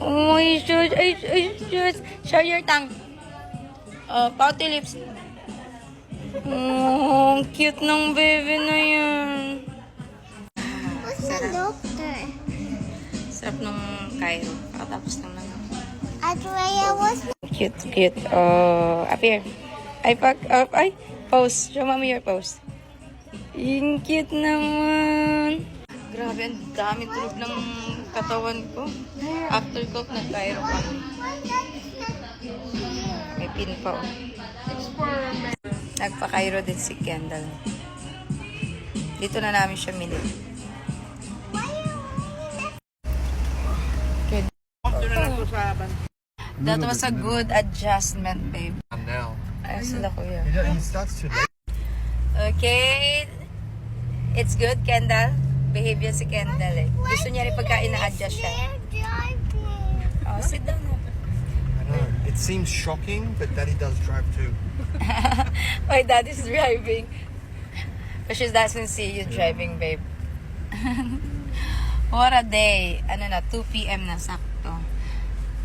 Oh, I should. Show your tongue. Pouty lips. Oh, cute ng baby na yan. Who's the doctor? Sarap nung Cairo. Kakatapos lang lang. Andrea was Cute. Up here. Ay, pose. Show mommy your pose. Yung cute naman. Grabe, ang dami tulog ng katawan ko. After cook, nag-Cairo kami. May pin pa, oh. Nagpa-Cairo din si Kendall. Dito na namin siya minit. Okay. That was a good adjustment, babe. And now. Ay, sila kuya. He starts to late. Okay. It's good, Kendall. Behave yan si Kendall eh. Gusto niya rin pagka ina-adjust siya. Oh, sit down na. I know. It seems shocking, but Daddy does drive too. My dad is driving. But she doesn't see you driving, babe. What a day. 2 p.m. na sakto.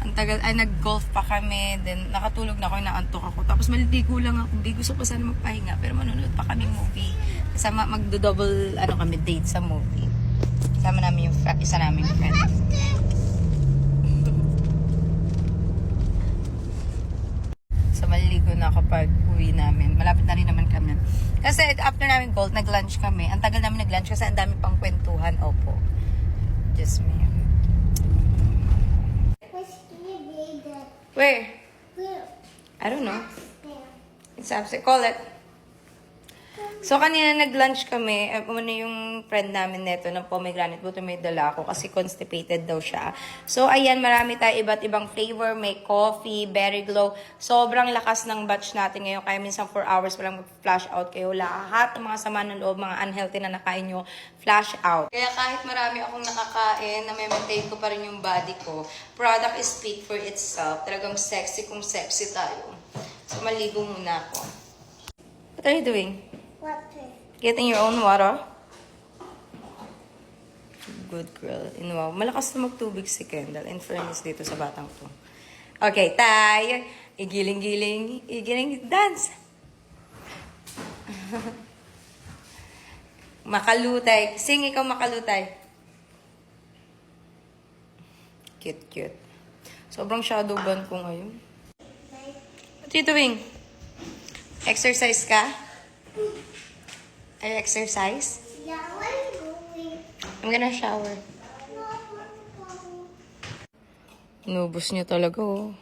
Ang tagal, nag-golf pa kami. Then, nakatulog na ako, inaantok ako. Tapos maliligo lang ako. Hindi gusto pa sana magpahinga. Pero manonood pa kami movie. Kasama, magdo-double, kami, date sa movie. Kasama namin yung isa naming friend. So, maliligo na ako pag uwi namin. Malapit na rin naman kami. Kasi after namin golf, nag-lunch kami. Ang tagal namin nag-lunch kasi ang dami pang kwentuhan. Opo. Just me. Where? I don't know. It's upstairs. Call it. So, kanina nag-lunch kami. Muna yung friend namin neto ng pomegranate. Buto may dala ako kasi constipated daw siya. So, ayan, marami tayo iba't ibang flavor. May coffee, berry glow. Sobrang lakas ng batch natin ngayon. Kaya minsan 4 hours pa lang mag-flash out kayo. Lahat ng mga sama ng loob, mga unhealthy na nakain nyo, flash out. Kaya kahit marami akong nakakain, na may maintain ko pa rin yung body ko, product is speak for itself. Talagang sexy kung sexy tayo. So, maligo muna ako. What are you doing? water. Getting your own water? Good girl. Wow. Malakas na magtubig si Kendall. In fairness dito sa batang to. Okay, tayo. Igiling-giling. Igiling. Dance. Makalutay. Sing ikaw makalutay. Cute. Sobrang shadow ban ko ngayon. What are you doing? Exercise ka? Are you exercise? Yeah, where are you going? I'm gonna shower. Inubos niya talaga, oh.